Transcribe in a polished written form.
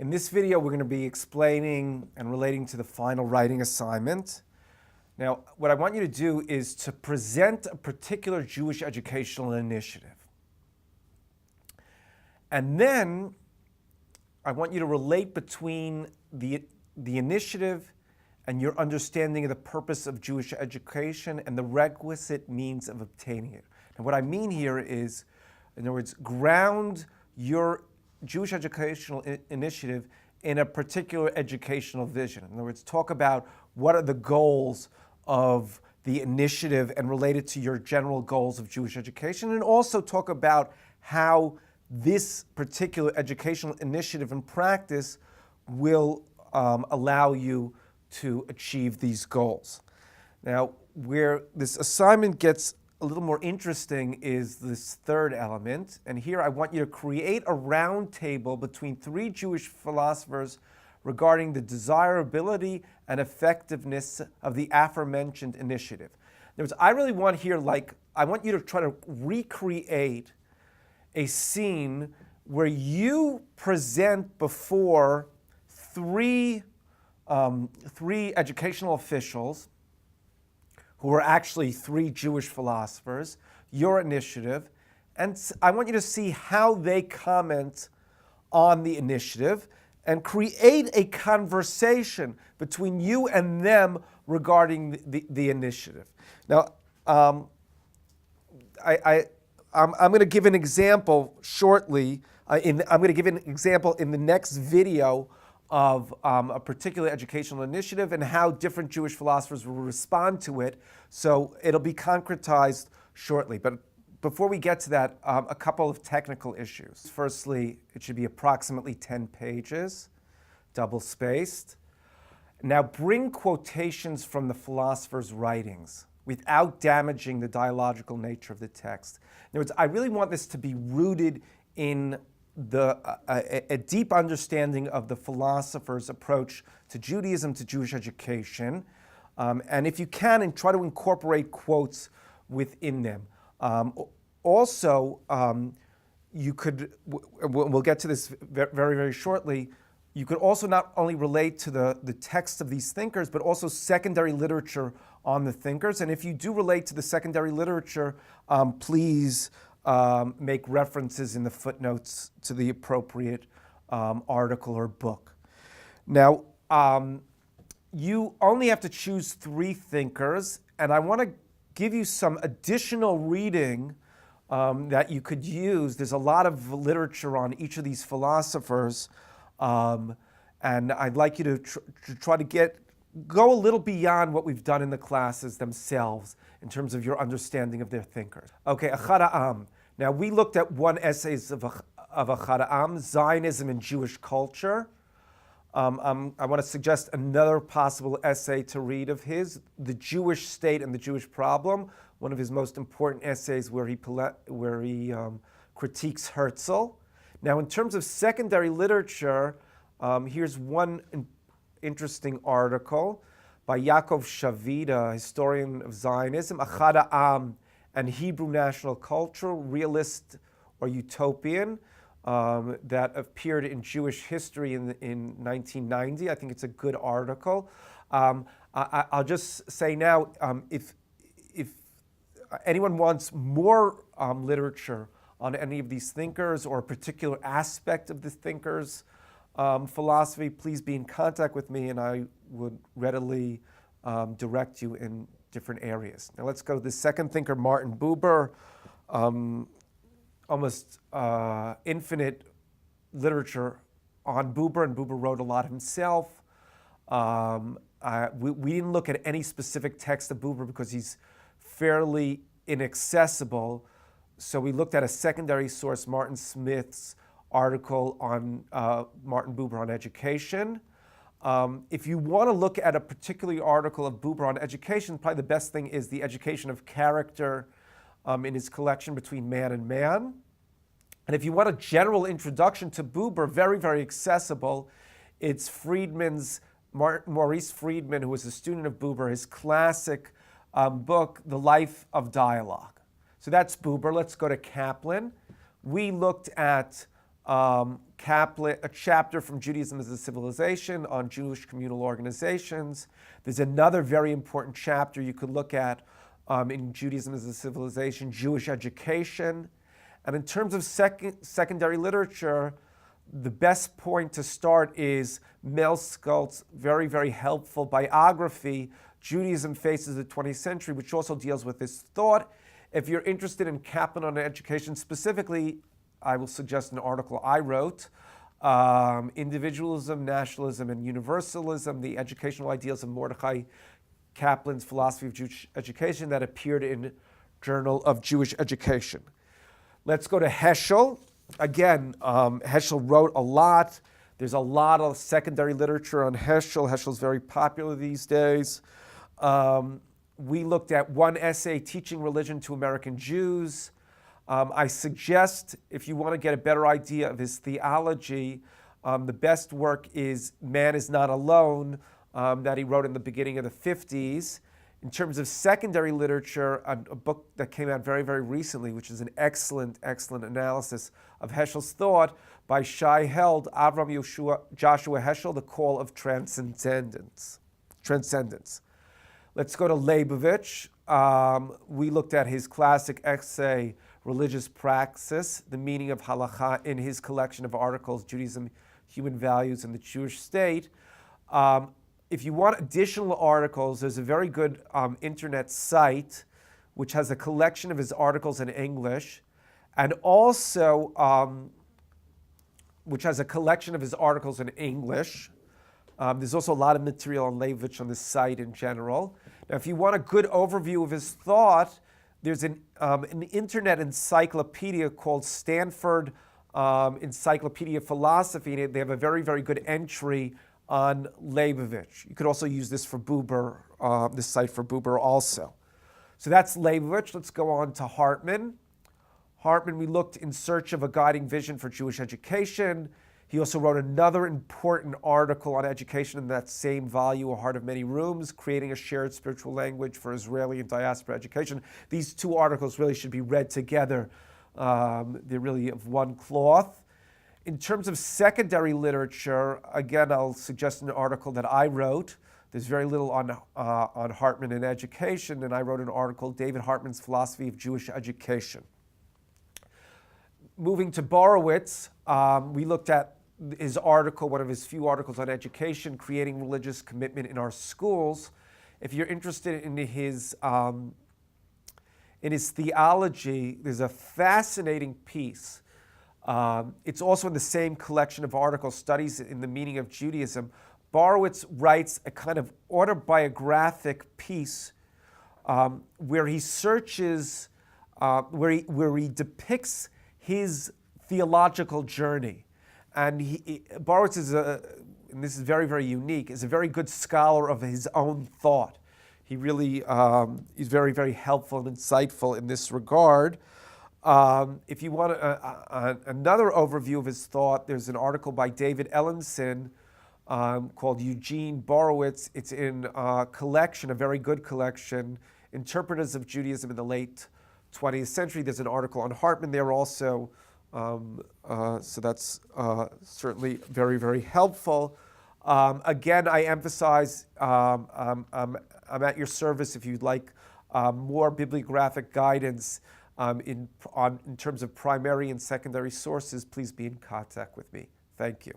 In this video, we're going to be explaining and relating to the final writing assignment. Now, what I want you to do is to present a particular Jewish educational initiative. And then I want you to relate between the initiative and your understanding of the purpose of Jewish education and the requisite means of obtaining it. And what I mean here is, in other words, ground your Jewish educational initiative in a particular educational vision. In other words, talk about what are the goals of the initiative and related to your general goals of Jewish education, and also talk about how this particular educational initiative and practice will allow you to achieve these goals. Now, where this assignment gets a little more interesting is this third element, and here I want you to create a round table between three Jewish philosophers regarding the desirability and effectiveness of the aforementioned initiative. In other words, I really want here, I want you to try to recreate a scene where you present before three educational officials who are actually three Jewish philosophers, your initiative, and I want you to see how they comment on the initiative and create a conversation between you and them regarding the initiative. Now, I'm going to give an example shortly. I'm going to give an example in the next video of a particular educational initiative and how different Jewish philosophers will respond to it. So it'll be concretized shortly. But before we get to that, a couple of technical issues. Firstly, it should be approximately 10 pages, double-spaced. Now bring quotations from the philosopher's writings without damaging the dialogical nature of the text. In other words, I really want this to be rooted in a deep understanding of the philosopher's approach to Judaism, to Jewish education, and if you can, and try to incorporate quotes within them. Also, you could, we'll get to this very, very shortly, you could also not only relate to the text of these thinkers, but also secondary literature on the thinkers. And if you do relate to the secondary literature, please make references in the footnotes to the appropriate article or book. Now, you only have to choose three thinkers, and I want to give you some additional reading that you could use. There's a lot of literature on each of these philosophers, and I'd like you to try to go a little beyond what we've done in the classes themselves in terms of your understanding of their thinkers. Okay, Achad Ha'am. Now, we looked at one essay of Achad Ha'am, Zionism and Jewish Culture. I want to suggest another possible essay to read of his, The Jewish State and the Jewish Problem, one of his most important essays where he critiques Herzl. Now, in terms of secondary literature, here's one interesting article by Yaakov Shavid, a historian of Zionism, Achad Ha'am and Hebrew National Culture, Realist or Utopian, that appeared in Jewish History in 1990. I think it's a good article. I'll just say now, if anyone wants more literature on any of these thinkers or a particular aspect of the thinkers' philosophy, please be in contact with me and I would readily direct you in different areas. Now let's go to the second thinker, Martin Buber. Almost infinite literature on Buber, and Buber wrote a lot himself. We didn't look at any specific text of Buber because he's fairly inaccessible. So we looked at a secondary source, Martin Smith's article on Martin Buber on education. If you want to look at a particular article of Buber on education, probably the best thing is The Education of Character in his collection Between Man and Man. And if you want a general introduction to Buber, very, very accessible, it's Maurice Friedman, who was a student of Buber, his classic book, The Life of Dialogue. So that's Buber. Let's go to Kaplan. We looked at Kaplan, a chapter from Judaism as a Civilization on Jewish communal organizations. There's another very important chapter you could look at in Judaism as a Civilization, Jewish Education. And in terms of secondary literature, the best point to start is Mel Skult's very, very helpful biography, Judaism Faces the 20th Century, which also deals with this thought. If you're interested in Kaplan on education specifically, I will suggest an article I wrote, Individualism, Nationalism, and Universalism, the Educational Ideals of Mordechai Kaplan's Philosophy of Jewish Education, that appeared in Journal of Jewish Education. Let's go to Heschel. Again, Heschel wrote a lot. There's a lot of secondary literature on Heschel. Heschel's very popular these days. We looked at one essay, Teaching Religion to American Jews. I suggest, if you want to get a better idea of his theology, the best work is Man is Not Alone, that he wrote in the beginning of the 50s. In terms of secondary literature, a book that came out very, very recently, which is an excellent, excellent analysis of Heschel's thought by Shai Held, Avram Joshua Heschel, The Call of Transcendence. Let's go to Leibovich. We looked at his classic essay, Religious Praxis, the meaning of halakha, in his collection of articles, Judaism, Human Values, and the Jewish State. If you want additional articles, there's a very good internet site which has a collection of his articles in English, and also which has a collection of his articles in English. There's also a lot of material on Leibovich on this site in general. Now, if you want a good overview of his thought, there's an internet encyclopedia called Stanford Encyclopedia of Philosophy, and they have a very, very good entry on Leibovich. You could also use this for Buber, this site for Buber also. So that's Leibovich. Let's go on to Hartman. Hartman, we looked In Search of a Guiding Vision for Jewish Education. He also wrote another important article on education in that same volume, A Heart of Many Rooms, Creating a Shared Spiritual Language for Israeli and Diaspora Education. These two articles really should be read together. They're really of one cloth. In terms of secondary literature, again, I'll suggest an article that I wrote. There's very little on Hartman in education, and I wrote an article, David Hartman's Philosophy of Jewish Education. Moving to Borowitz, we looked at his article, one of his few articles on education, Creating Religious Commitment in Our Schools. If you're interested in his theology, there's a fascinating piece. It's also in the same collection of articles, Studies in the Meaning of Judaism. Borowitz writes a kind of autobiographic piece where he searches, where he depicts his theological journey. And Borowitz is and this is very, very unique, is a very good scholar of his own thought. He really is very, very helpful and insightful in this regard. If you want another overview of his thought, there's an article by David Ellenson called Eugene Borowitz. It's in a collection, a very good collection, Interpreters of Judaism in the Late 20th Century. There's an article on Hartman there also, so that's certainly very, very helpful. Again, I emphasize I'm at your service if you'd like more bibliographic guidance in terms of primary and secondary sources. Please be in contact with me. Thank you.